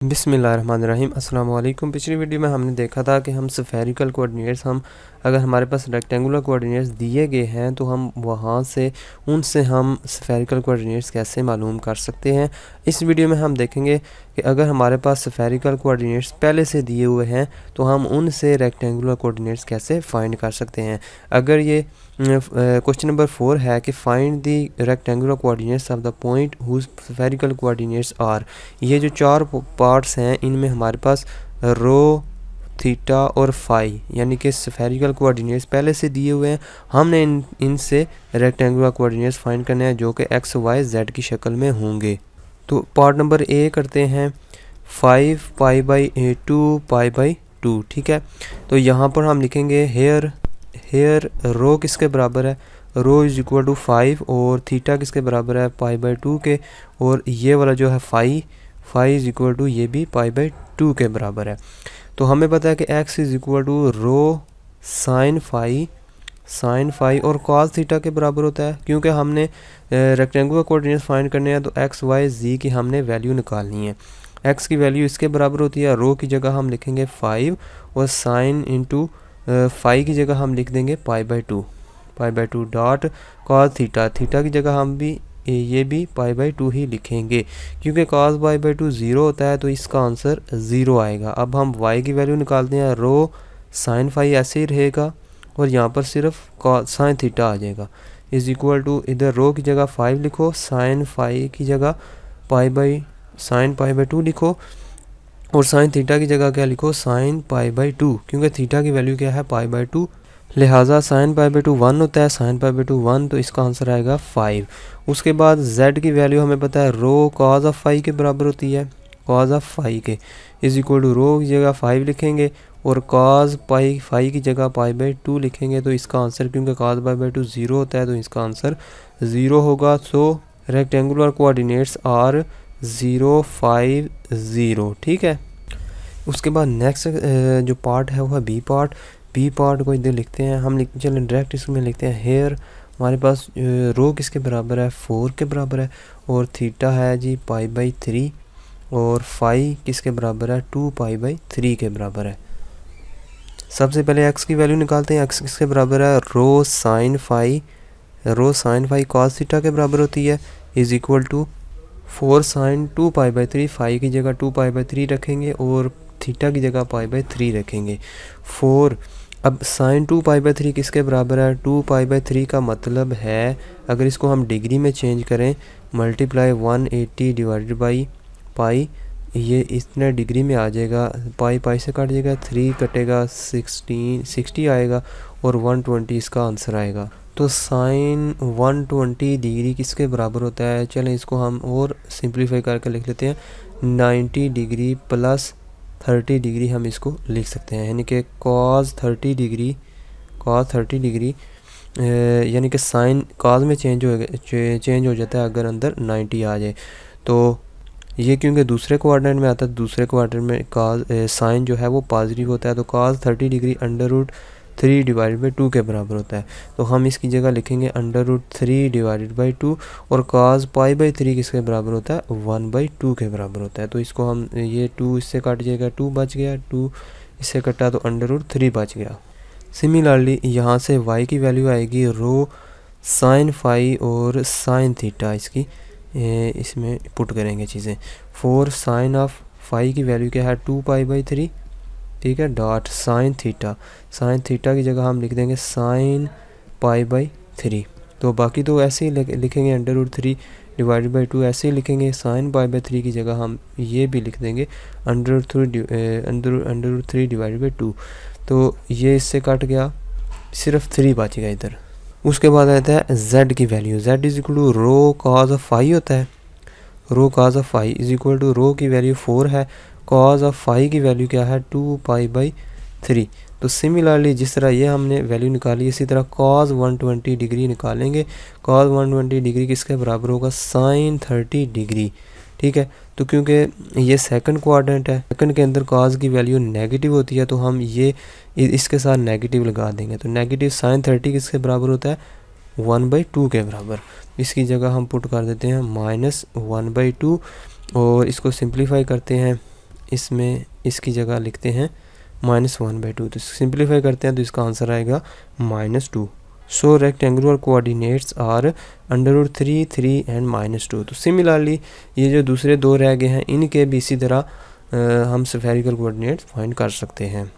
बिस्मिल्लाहिर्रहमानिर्रहीम अस्सलाम वालेकुम। पिछली वीडियो में हमने देखा था कि हम स्फेरिकल कोऑर्डिनेट्स अगर हमारे पास रेक्टेंगुलर कोऑर्डिनेट्स दिए गए हैं तो हम वहाँ से उनसे हम स्फेरिकल कोऑर्डिनेट्स कैसे मालूम कर सकते हैं। इस वीडियो में हम देखेंगे कि अगर हमारे पास स्फेरिकल कोऑर्डिनेट्स पहले से दिए हुए हैं तो हम उनसे रेक्टेंगुलर कोऑर्डिनेट्स कैसे फाइंड कर सकते हैं। अगर ये क्वेश्चन नंबर 4 है कि find the rectangular coordinates of the point whose spherical coordinates are, ये जो चार पार्ट्स हैं इनमें हमारे पास रो, थीटा और फाई यानी कि स्फेरिकल कोऑर्डिनेट्स पहले से दिए हुए हैं। हमने इनसे रेक्टेंगुलर कोऑर्डिनेट्स फाइंड करने हैं जो कि एक्स वाई जेड की शक्ल में होंगे। तो पार्ट नंबर ए करते हैं 5 पाई बाई 2 पाई बाई 2। ठीक है, तो यहाँ पर हम लिखेंगे हेयर रो किसके बराबर है, रो इज इक्वल टू 5 और थीटा किसके बराबर है पाई बाई 2 के, और ये वाला जो है फाई इज इक्वल टू ये भी पाई बाई 2 के बराबर है। तो हमें पता है कि x is equal to rho sine phi और कॉस थीटा के बराबर होता है। क्योंकि हमने रेक्टेंगुलर कोऑर्डिनेट्स फाइंड करने हैं तो x y z की हमने वैल्यू निकालनी है। x की वैल्यू इसके बराबर होती है, रो की जगह हम लिखेंगे 5 और साइन इंटू फाई की जगह हम लिख देंगे pi by 2 dot cos theta की जगह हम भी ये भी पाई बाई 2 ही लिखेंगे। क्योंकि cos पाई बाई 2 0 होता है तो इसका आंसर 0 आएगा। अब हम y की वैल्यू निकालते हैं, रो साइन फाई ऐसे ही रहेगा और यहाँ पर सिर्फ साइन थीटा आ जाएगा इज इक्वल टू, इधर रो की जगह 5 लिखो, साइन फाई की जगह साइन पाई बाई 2 लिखो और साइन थीटा की जगह क्या लिखो, साइन पाई बाई 2। क्योंकि थीटा की वैल्यू क्या है पाई बाई 2, लिहाजा साइन पाई बाई 2 1 होता है, साइन पाई बाई 2 1, तो इसका आंसर आएगा 5। उसके बाद z की वैल्यू हमें पता है रो कॉज ऑफ फाई के बराबर होती है, कॉज ऑफ फाई के इज इक्वल टू रो की जगह 5 लिखेंगे और कॉज पाई फाई की जगह पाई बाई 2 लिखेंगे। तो इसका आंसर, क्योंकि कॉज पाई बाई 2 0 होता है तो इसका आंसर 0 होगा। सो रेक्टेंगुलर कोऑर्डिनेट्स आर 0 5 0। ठीक है, उसके बाद नेक्स्ट जो पार्ट है वो है बी पार्ट को इधर लिखते हैं हम, चलें डायरेक्ट इसमें लिखते हैं। हेयर हमारे पास रो किसके बराबर है 4 के बराबर है और थीटा है जी पाई बाई 3 और फाई किसके बराबर है 2 पाई बाई 3 के बराबर है। सबसे पहले x की वैल्यू निकालते हैं, x किसके बराबर है rho sine phi cos theta के बराबर होती है is equal to 4 sine 2 pi by 3, phi की जगह 2 पाई बाई 3 रखेंगे और थीटा की जगह पाई बाई 3 रखेंगे 4। अब साइन 2 पाई बाई 3 किसके बराबर है 2 पाई बाई 3 का मतलब है, अगर इसको हम डिग्री में चेंज करें, मल्टीप्लाई 180 डिवाइडेड बाई पाई, ये इतने डिग्री में आ जाएगा, पाई से कट जाएगा, 3 कटेगा 60 आएगा और 120 इसका आंसर आएगा। तो साइन 120 डिग्री किसके बराबर होता है, चलें इसको हम और सिंप्लीफाई करके लिख लेते हैं, 90 डिग्री प्लस 30 डिग्री हम इसको लिख सकते हैं। यानी कि cos 30 डिग्री यानी कि साइन cos में चेंज हो जाता है अगर अंदर 90 आ जाए। तो ये क्योंकि दूसरे क्वाड्रेंट में आता है, दूसरे क्वाड्रेंट में साइन जो है वो पॉजिटिव होता है, तो cos 30 degree under root 3 divided by 2 के बराबर होता है। तो हम इसकी जगह लिखेंगे अंडर रूट 3 डिवाइडेड बाई 2 और cos पाई बाई 3 किसके बराबर होता है 1 बाई 2 के बराबर होता है। तो इसको हम, ये 2 इससे कट जाएगा, 2 बच गया, 2 इससे कटा तो अंडर रूट 3 बच गया। सिमिलरली यहाँ से y की वैल्यू आएगी रो साइन फाई और साइन थीटा, इसकी इसमें पुट करेंगे चीज़ें। 4 साइन ऑफ फाई की वैल्यू क्या है 2 पाई बाई 3, ठीक है, डॉट साइन थीटा की जगह हम लिख देंगे साइन पाई बाई 3। तो बाकी तो ऐसे ही लिखेंगे अंडर रूट 3 डिवाइडेड बाई 2 ऐसे ही लिखेंगे, साइन पाई बाई 3 की जगह हम ये भी लिख देंगे अंडर रूट 3 डिवाइडेड बाई 2। तो ये इससे कट गया, सिर्फ 3 बच गया इधर। उसके बाद आता है z की वैल्यू, z is equal to rho cos of phi होता है, rho cos of phi is equal to rho की वैल्यू 4 है, कॉज ऑफ फाई की वैल्यू क्या है 2 पाई बाई 3। तो सिमिलरली जिस तरह ये हमने वैल्यू निकाली, इसी तरह cos 120 डिग्री निकालेंगे। cos 120 डिग्री किसके बराबर होगा साइन 30 डिग्री। ठीक है, तो क्योंकि ये सेकंड क्वाड्रेंट है, सेकंड के अंदर cos की वैल्यू नेगेटिव होती है तो हम ये इसके साथ नेगेटिव लगा देंगे। तो नेगेटिव साइन 30 किसके बराबर होता है 1/2 के बराबर। इसकी जगह हम पुट कर देते हैं -1/2 और इसको सिंप्लीफाई करते हैं इसमें इसकी जगह लिखते हैं -1/2। तो सिंप्लीफाई करते हैं तो इसका आंसर आएगा -2। सो रेक्टेंगुलर कोऑर्डिनेट्स आर √3, 3 एंड -2। तो सिमिलरली ये जो दूसरे दो रह गए हैं इनके भी इसी तरह हम स्फेरिकल कोऑर्डिनेट्स फाइंड कर सकते हैं।